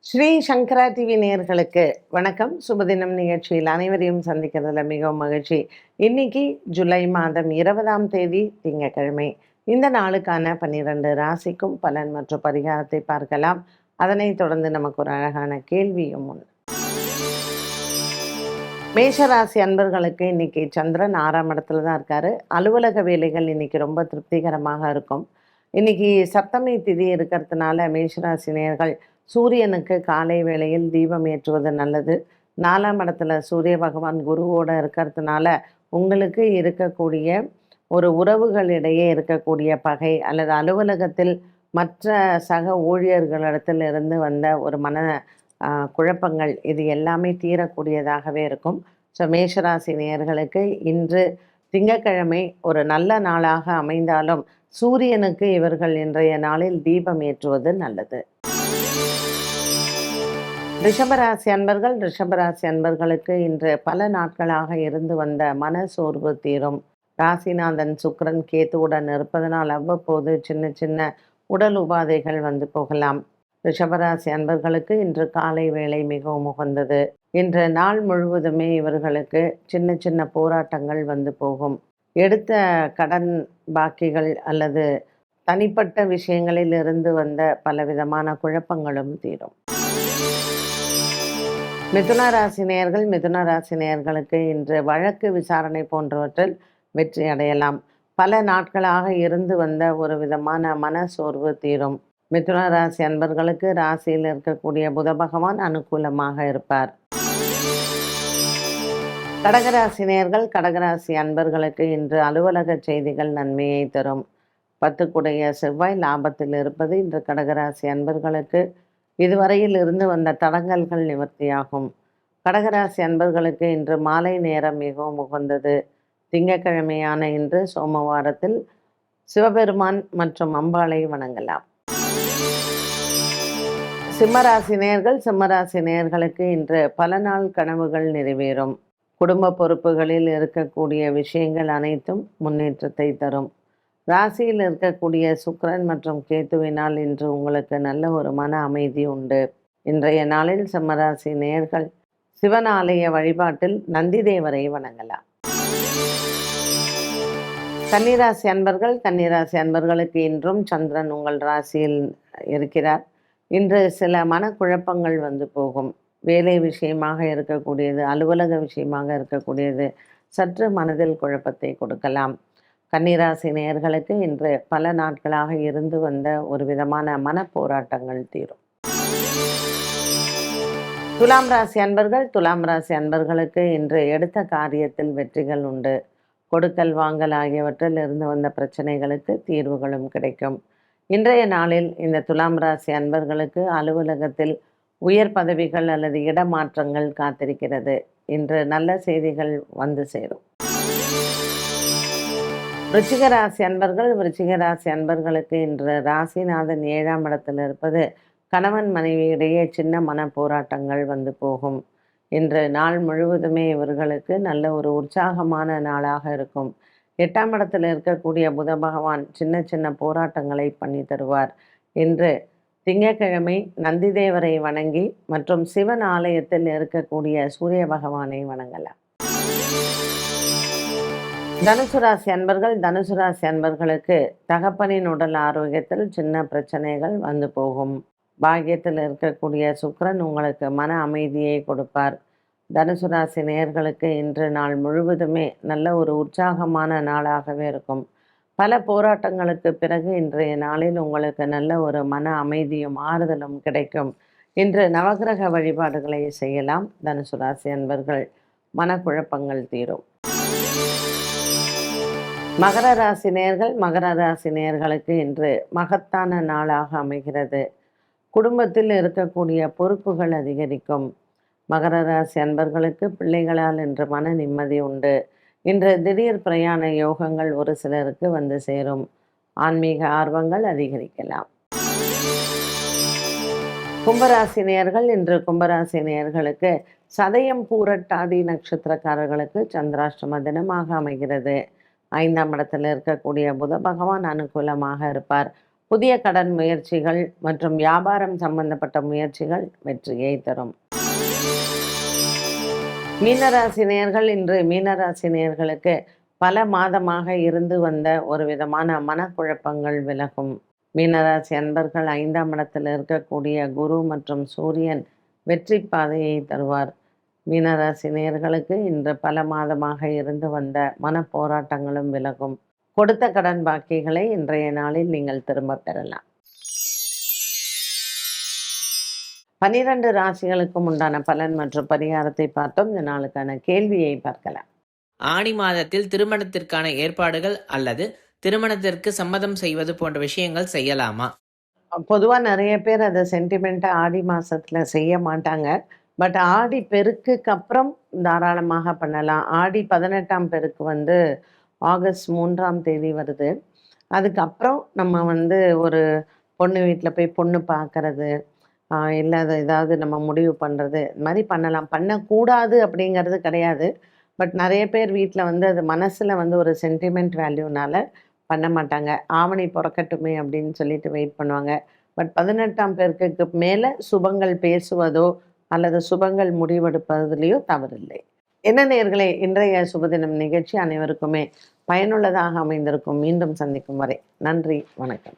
ஸ்ரீ சங்கரா TV நேயர்களுக்கு வணக்கம். சுபதினம் நிகழ்ச்சியில் அனைவரையும் சந்திக்கிறதுல மிகவும் மகிழ்ச்சி. இன்னைக்கு ஜூலை மாதம் 20ஆம் தேதி திங்கட்கிழமை. இந்த நாளுக்கான 12 ராசிக்கும் பலன் மற்றும் பரிகாரத்தை பார்க்கலாம். அதனைத் தொடர்ந்து நமக்கு ஒரு அழகான கேள்வியும் உண்டு. மேஷராசி அன்பர்களுக்கு இன்னைக்கு சந்திரன் 6ஆம் இடத்துல தான் இருக்காரு. அலுவலக வேலைகள் இன்னைக்கு ரொம்ப திருப்திகரமாக இருக்கும். இன்னைக்கு சப்தமி திதி இருக்கிறதுனால மேஷராசி நேயர்கள் சூரியனுக்கு காலை வேளையில் தீபம் ஏற்றுவது நல்லது. 4ஆம் இடத்துல சூரிய பகவான் குருவோட இருக்கிறதுனால உங்களுக்கு இருக்கக்கூடிய ஒரு உறவுகளிடையே இருக்கக்கூடிய பகை அல்லது அலுவலகத்தில் மற்ற சக ஊழியர்களிடத்தில் இருந்து வந்த ஒரு மன குழப்பங்கள் இது எல்லாமே தீரக்கூடியதாகவே இருக்கும். ஸோ மேஷராசி நேயர்களுக்கு இன்று திங்கட்கிழமை ஒரு நல்ல நாளாக அமைந்தாலும் சூரியனுக்கு இவர்கள் இன்றைய நாளில் தீபம் ஏற்றுவது நல்லது. ரிஷபராசி அன்பர்களுக்கு இன்று பல நாட்களாக இருந்து வந்த மன சோர்வு தீரும். ராசிநாதன் சுக்கிரன் கேத்துவுடன் இருப்பதனால் அவ்வப்போது சின்ன சின்ன உடல் உபாதைகள் வந்து போகலாம். ரிஷபராசி அன்பர்களுக்கு இன்று காலை வேளை மிகவும் உகந்தது. இன்று நாள் முழுவதுமே இவர்களுக்கு சின்ன சின்ன போராட்டங்கள் வந்து போகும். எடுத்த கடன் பாக்கிகள் அல்லது தனிப்பட்ட விஷயங்களில் இருந்து வந்த பலவிதமான குழப்பங்களும் தீரும். மிதுன ராசி நேயர்களுக்கு இன்று வழக்கு விசாரணை போன்றவற்றில் வெற்றி அடையலாம். பல நாட்களாக இருந்து வந்த ஒரு விதமான மன சோர்வு தீரும். மிதுன ராசி அன்பர்களுக்கு ராசியில் இருக்கக்கூடிய புத பகவான் அனுகூலமாக இருப்பார். கடகராசி அன்பர்களுக்கு இன்று அலுவலக செய்திகள் நன்மையை தரும். 10 செவ்வாய் லாபத்தில் இருப்பது இன்று கடகராசி அன்பர்களுக்கு இதுவரையில் இருந்து வந்த தடங்கல்கள் நிவர்த்தியாகும். கடகராசி அன்பர்களுக்கு இன்று மாலை நேரம் மிகவும் உகந்தது. திங்கட்கிழமையான இன்று சோமவாரத்தில் சிவபெருமான் மற்றும் அம்பாளை வணங்கலாம். சிம்மராசி நேயர்களுக்கு இன்று பல நாள் கனவுகள் நிறைவேறும். குடும்ப பொறுப்புகளில் இருக்கக்கூடிய விஷயங்கள் அனைத்தும் முன்னேற்றத்தை தரும். ராசியில் இருக்கக்கூடிய சுக்கிரன் மற்றும் கேத்துவினால் இன்று உங்களுக்கு நல்ல ஒரு மன அமைதி உண்டு. இன்றைய நாளில் சிம்மராசி நேயர்கள் சிவன் ஆலய வழிபாட்டில் நந்தி தேவரை வணங்கலாம். கன்னிராசி அன்பர்களுக்கு இன்றும் சந்திரன் உங்கள் ராசியில் இருக்கிறார். இன்று சில மனக்குழப்பங்கள் வந்து போகும். வேலை விஷயமாக இருக்கக்கூடியது, அலுவலக விஷயமாக இருக்கக்கூடியது சற்று மனதில் குழப்பத்தை கொடுக்கலாம். கன்னிராசி நேயர்களுக்கு இன்று பல நாட்களாக இருந்து வந்த ஒரு விதமான மனப்போராட்டங்கள் தீரும். துலாம் ராசி அன்பர்களுக்கு இன்று எடுத்த காரியத்தில் வெற்றிகள் உண்டு. கொடுக்கல் வாங்கல் ஆகியவற்றில் இருந்து வந்த பிரச்சனைகளுக்கு தீர்வுகளும் கிடைக்கும். இன்றைய நாளில் இந்த துலாம் ராசி அன்பர்களுக்கு அலுவலகத்தில் உயர் பதவிகள் அல்லது இடமாற்றங்கள் காத்திருக்கிறது. இன்று நல்ல செய்திகள் வந்து சேரும். விருச்சிக ராசி அன்பர்களுக்கு இன்று ராசிநாதன் 7ஆம் இடத்தில் இருப்பது கணவன் மனைவியிடையே சின்ன மன போராட்டங்கள் வந்து போகும். இன்று நாள் முழுவதுமே இவர்களுக்கு நல்ல ஒரு உற்சாகமான நாளாக இருக்கும். 8ஆம் இடத்தில் இருக்கக்கூடிய புத பகவான் சின்ன சின்ன போராட்டங்களை பண்ணி தருவார். இன்று திங்கட்கிழமை நந்தி தேவரை வணங்கி மற்றும் சிவன் ஆலயத்தில் இருக்கக்கூடிய சூரிய பகவானை வணங்கலாம். தனுசு ராசி அன்பர்களுக்கு தகப்பனின் உடல் ஆரோக்கியத்தில் சின்ன பிரச்சனைகள் வந்து போகும். பாக்கியத்தில் இருக்கக்கூடிய சுக்கிரன் உங்களுக்கு மன அமைதியை கொடுப்பார். தனுசு ராசி நேயர்களுக்கு இன்று நாள் முழுவதுமே நல்ல ஒரு உற்சாகமான நாளாகவே இருக்கும். பல போராட்டங்களுக்கு பிறகு இன்றைய நாளில் உங்களுக்கு நல்ல ஒரு மன அமைதியும் ஆறுதலும் கிடைக்கும். இன்று நவகிரக வழிபாடுகளை செய்யலாம். தனுசு ராசி அன்பர்கள் மனக்குழப்பங்கள் தீரும். மகர ராசி நேயர்களுக்கு இன்று மகத்தான நாளாக அமைகிறது. குடும்பத்தில் இருக்கக்கூடிய பொறுப்புகள் அதிகரிக்கும். மகர ராசி அன்பர்களுக்கு பிள்ளைகளால் இன்று மன நிம்மதி உண்டு. இன்று திடீர் பிரயாண யோகங்கள் ஒரு சிலருக்கு வந்து சேரும். ஆன்மீக ஆர்வங்கள் அதிகரிக்கலாம். கும்பராசி நேயர்களுக்கு சதயம் பூரட்டாதி நட்சத்திரக்காரர்களுக்கு சந்திராஷ்டம தினமாக அமைகிறது. 5ஆம் இடத்தில் இருக்கக்கூடிய புத பகவான் அனுகூலமாக இருப்பார். புதிய கடன் முயற்சிகள் மற்றும் வியாபாரம் சம்பந்தப்பட்ட முயற்சிகள் வெற்றியை தரும். மீனராசி நேயர்கள், இன்று மீனராசி நேயர்களுக்கு பல மாதமாக இருந்து வந்த ஒரு விதமான மனக்குழப்பங்கள் விலகும். மீனராசி அன்பர்கள் 5ஆம் இடத்தில் இருக்கக்கூடிய குரு மற்றும் சூரியன் வெற்றி பாதையை தருவார். மீனராசி நேயர்களுக்கு இன்று பல மாதமாக இருந்து வந்த மனப்போராட்டங்களும் விலகும். கொடுத்த கடன் பாக்கிகளை இன்றைய நாளில் நீங்கள் திரும்ப பெறலாம். 12 ராசிகளுக்கும் உண்டான பலன் மற்றும் பரிகாரத்தை பார்த்தோம். இந்த நாளுக்கான கேள்வியை பார்க்கலாம். ஆடி மாதத்தில் திருமணத்திற்கான ஏற்பாடுகள் அல்லது திருமணத்திற்கு சம்மதம் செய்வது போன்ற விஷயங்கள் செய்யலாமா? பொதுவாக நிறைய பேர் அதை சென்டிமெண்ட்டாக ஆடி மாதத்தில் செய்ய மாட்டாங்க. பட் ஆடி பெருக்குக்கு அப்புறம் தாராளமாக பண்ணலாம். ஆடி 18ஆம் பெருக்கு வந்து ஆகஸ்ட் 3ஆம் தேதி வருது. அதுக்கப்புறம் நம்ம வந்து ஒரு பொண்ணு வீட்டில் போய் பொண்ணு பார்க்கறது, இல்லை அது ஏதாவது நம்ம முடிவு பண்ணுறது, இது மாதிரி பண்ணலாம். பண்ணக்கூடாது அப்படிங்கிறது கிடையாது. பட் நிறைய பேர் வீட்டில் வந்து அது மனசில் வந்து ஒரு சென்டிமெண்ட் வேல்யூனால பண்ண மாட்டாங்க. ஆவணி பிறக்கட்டுமே அப்படின்னு சொல்லிட்டு வெயிட் பண்ணுவாங்க. பட் 18ஆம் பெருக்குக்கு மேலே சுபங்கள் பேசுவதோ அல்லது சுபங்கள் முடிவெடுப்பதிலேயோ தவறில்லை. என்ன நேயர்களே, இன்றைய சுபதினம் நிகழ்ச்சி அனைவருக்குமே பயனுள்ளதாக அமைந்திருக்கும். மீண்டும் சந்திக்கும் வரை நன்றி, வணக்கம்.